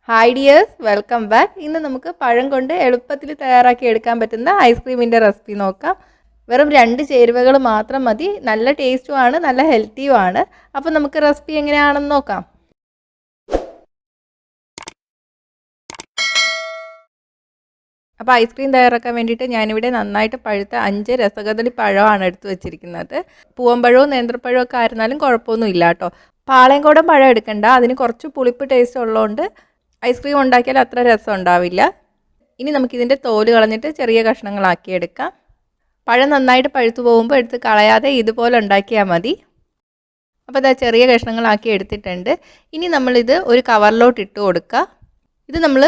Hi dears, welcome back. ഇന്ന് നമുക്ക് പഴം കൊണ്ട് എളുപ്പത്തിൽ തയ്യാറാക്കി എടുക്കാൻ പറ്റുന്ന ഐസ്ക്രീമിൻ്റെ റെസിപ്പി നോക്കാം. വെറും 2 ചേരുവകൾ മാത്രം മതി. നല്ല ടേസ്റ്റുമാണ്, നല്ല ഹെൽത്തിയുമാണ്. അപ്പോൾ നമുക്ക് റെസിപ്പി എങ്ങനെയാണെന്ന് നോക്കാം. അപ്പോൾ ഐസ്ക്രീം തയ്യാറാക്കാൻ വേണ്ടിയിട്ട് ഞാനിവിടെ നന്നായിട്ട് പഴുത്ത 5 രസകദളി പഴമാണ് എടുത്ത് വെച്ചിരിക്കുന്നത്. പൂവമ്പഴമോ നേന്ത്രപ്പഴമോ ഒക്കെ ആയിരുന്നാലും കുഴപ്പമൊന്നുമില്ല കേട്ടോ. പാളയംകോടൻ പഴം എടുക്കണ്ട, അതിന് കുറച്ച് പുളിപ്പ് ടേസ്റ്റ് ഉള്ളതുകൊണ്ട് ഐസ്ക്രീം ഉണ്ടാക്കിയാൽ അത്ര രസം ഉണ്ടാവില്ല. ഇനി നമുക്കിതിൻ്റെ തോല് കളഞ്ഞിട്ട് ചെറിയ കഷ്ണങ്ങളാക്കി എടുക്കാം. പഴം നന്നായിട്ട് പഴുത്തു പോകുമ്പോൾ എടുത്ത് കളയാതെ ഇതുപോലെ ഉണ്ടാക്കിയാൽ മതി. അപ്പോൾ ഇതാ ചെറിയ കഷ്ണങ്ങളാക്കി എടുത്തിട്ടുണ്ട്. ഇനി നമ്മളിത് ഒരു കവറിലോട്ട് ഇട്ട് കൊടുക്കുക. ഇത് നമ്മൾ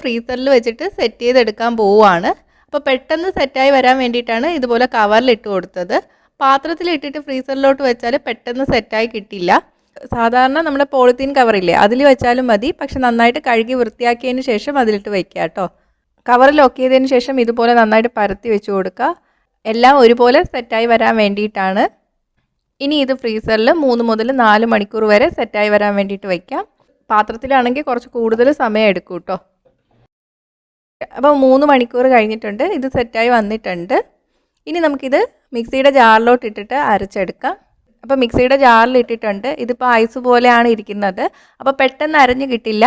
ഫ്രീസറിൽ വെച്ചിട്ട് സെറ്റ് ചെയ്തെടുക്കാൻ പോവുകയാണ്. അപ്പോൾ പെട്ടെന്ന് സെറ്റായി വരാൻ വേണ്ടിയിട്ടാണ് ഇതുപോലെ കവറിൽ ഇട്ട് കൊടുത്തത്. പാത്രത്തിൽ ഇട്ടിട്ട് ഫ്രീസറിലോട്ട് വെച്ചാൽ പെട്ടെന്ന് സെറ്റായി കിട്ടില്ല. സാധാരണ നമ്മുടെ പോളിത്തീൻ കവറില്ലേ, അതിൽ വെച്ചാലും മതി. പക്ഷെ നന്നായിട്ട് കഴുകി വൃത്തിയാക്കിയതിന് ശേഷം അതിലിട്ട് വയ്ക്കുക കേട്ടോ. കവറിൽ ലോക്ക് ചെയ്തതിന് ശേഷം ഇതുപോലെ നന്നായിട്ട് പരത്തി വെച്ച് കൊടുക്കുക. എല്ലാം ഒരുപോലെ സെറ്റായി വരാൻ വേണ്ടിയിട്ടാണ്. ഇനി ഇത് ഫ്രീസറിൽ 3 മുതൽ 4 മണിക്കൂർ വരെ സെറ്റായി വരാൻ വേണ്ടിയിട്ട് വയ്ക്കാം. പാത്രത്തിലാണെങ്കിൽ കുറച്ച് കൂടുതൽ സമയം എടുക്കും കേട്ടോ. അപ്പോൾ 3 മണിക്കൂർ കഴിഞ്ഞിട്ടുണ്ട്. ഇത് സെറ്റായി വന്നിട്ടുണ്ട്. ഇനി നമുക്കിത് മിക്സിയുടെ ജാറിലോട്ട് ഇട്ടിട്ട് അരച്ചെടുക്കാം. അപ്പോൾ മിക്സിയുടെ ജാറിൽ ഇട്ടിട്ടുണ്ട്. ഇതിപ്പോൾ ഐസ് പോലെയാണ് ഇരിക്കുന്നത്. അപ്പോൾ പെട്ടെന്ന് അരഞ്ഞ് കിട്ടില്ല.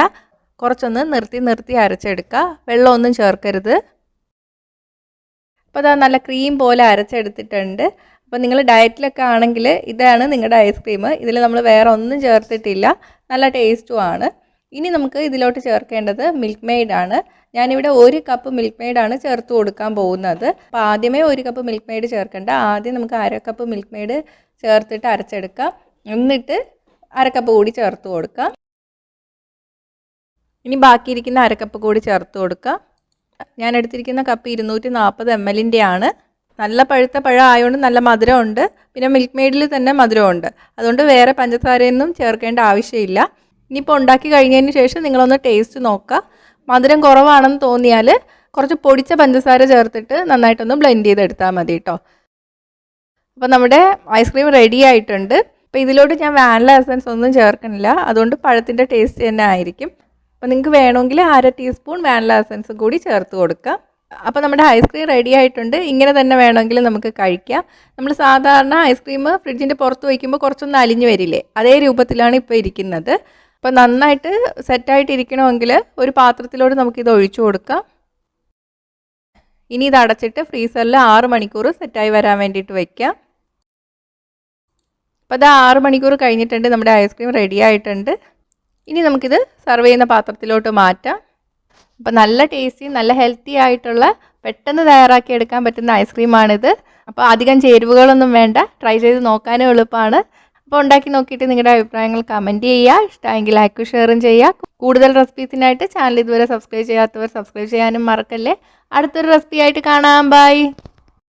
കുറച്ചൊന്ന് നിർത്തി അരച്ചെടുക്കുക. വെള്ളമൊന്നും ചേർക്കരുത്. അപ്പോൾ അതാ നല്ല ക്രീം പോലെ അരച്ചെടുത്തിട്ടുണ്ട്. അപ്പോൾ നിങ്ങൾ ഡയറ്റിലൊക്കെ ആണെങ്കിൽ ഇതാണ് നിങ്ങളുടെ ഐസ്ക്രീം. ഇതിൽ നമ്മൾ വേറെ ഒന്നും ചേർത്തിട്ടില്ല. നല്ല ടേസ്റ്റുമാണ്. ഇനി നമുക്ക് ഇതിലോട്ട് ചേർക്കേണ്ടത് മിൽക്ക് മെയ്ഡാണ്. ഞാനിവിടെ 1 കപ്പ് മിൽക്ക് മെയ്ഡാണ് ചേർത്ത് കൊടുക്കാൻ പോകുന്നത്. അപ്പോൾ ആദ്യമേ 1 കപ്പ് മിൽക്ക് മെയ്ഡ് ചേർക്കേണ്ട. ആദ്യം നമുക്ക് 1/2 കപ്പ് മിൽക്ക് മെയ്ഡ് ചേർത്തിട്ട് അരച്ചെടുക്കാം. എന്നിട്ട് 1/2 കപ്പ് കൂടി ചേർത്ത് കൊടുക്കാം. ഇനി ബാക്കിയിരിക്കുന്ന 1/2 കപ്പ് കൂടി ചേർത്ത് കൊടുക്കാം. ഞാൻ എടുത്തിരിക്കുന്ന കപ്പ് 240 ml ആണ്. നല്ല പഴുത്ത പഴം ആയതുകൊണ്ട് നല്ല മധുരമുണ്ട്. പിന്നെ മിൽക്ക് മെയ്ഡിൽ തന്നെ മധുരമുണ്ട്. അതുകൊണ്ട് വേറെ പഞ്ചസാരയൊന്നും ചേർക്കേണ്ട ആവശ്യമില്ല. ഇനിയിപ്പോൾ ഉണ്ടാക്കി കഴിഞ്ഞതിന് ശേഷം നിങ്ങളൊന്ന് ടേസ്റ്റ് നോക്കുക. മധുരം കുറവാണെന്ന് തോന്നിയാൽ കുറച്ച് പൊടിച്ച പഞ്ചസാര ചേർത്തിട്ട് നന്നായിട്ടൊന്ന് ബ്ലെൻഡ് ചെയ്തെടുത്താൽ മതി കേട്ടോ. അപ്പോൾ നമ്മുടെ ഐസ്ക്രീം റെഡി ആയിട്ടുണ്ട്. അപ്പോൾ ഇതിലോട്ട് ഞാൻ വാനില എസൻസ് ഒന്നും ചേർക്കണില്ല. അതുകൊണ്ട് പഴത്തിൻ്റെ ടേസ്റ്റ് തന്നെ ആയിരിക്കും. അപ്പോൾ നിങ്ങൾക്ക് വേണമെങ്കിൽ 1/2 ടീസ്പൂൺ വാനില എസൻസ് കൂടി ചേർത്ത് കൊടുക്കാം. അപ്പോൾ നമ്മുടെ ഐസ്ക്രീം റെഡി ആയിട്ടുണ്ട്. ഇങ്ങനെ തന്നെ വേണമെങ്കിൽ നമുക്ക് കഴിക്കാം. നമ്മൾ സാധാരണ ഐസ്ക്രീം ഫ്രിഡ്ജിൻ്റെ പുറത്ത് വയ്ക്കുമ്പോൾ കുറച്ചൊന്ന് അലിഞ്ഞു വരില്ലേ, അതേ രൂപത്തിലാണ് ഇപ്പോൾ ഇരിക്കുന്നത്. അപ്പോൾ നന്നായിട്ട് സെറ്റായിട്ടിരിക്കണമെങ്കിൽ ഒരു പാത്രത്തിലോട്ട് നമുക്കിത് ഒഴിച്ചു കൊടുക്കാം. ഇനി ഇത് അടച്ചിട്ട് ഫ്രീസറിൽ 6 മണിക്കൂർ സെറ്റായി വരാൻ വേണ്ടിയിട്ട് വയ്ക്കാം. അപ്പോൾ അത് 6 മണിക്കൂർ കഴിഞ്ഞിട്ടുണ്ട്. നമ്മുടെ ഐസ്ക്രീം റെഡി ആയിട്ടുണ്ട്. ഇനി നമുക്കിത് സെർവ് ചെയ്യുന്ന പാത്രത്തിലോട്ട് മാറ്റാം. അപ്പോൾ നല്ല ടേസ്റ്റി, നല്ല ഹെൽത്തി ആയിട്ടുള്ള പെട്ടെന്ന് തയ്യാറാക്കി എടുക്കാൻ പറ്റുന്ന ഐസ്ക്രീമാണിത്. അപ്പോൾ അധികം ചേരുവകളൊന്നും വേണ്ട. ട്രൈ ചെയ്ത് നോക്കാനും എളുപ്പമാണ്. അപ്പോൾ ഉണ്ടാക്കി നോക്കിയിട്ട് നിങ്ങളുടെ അഭിപ്രായങ്ങൾ കമൻറ്റ് ചെയ്യുക. ഇഷ്ടമെങ്കിൽ ലൈക്കും ഷെയറും ചെയ്യുക. കൂടുതൽ റെസിപ്പീസിനായിട്ട് ചാനൽ ഇതുവരെ സബ്സ്ക്രൈബ് ചെയ്യാത്തവർ സബ്സ്ക്രൈബ് ചെയ്യാനും മറക്കല്ലേ. അടുത്തൊരു റെസിപ്പി ആയിട്ട് കാണാം. ബൈ.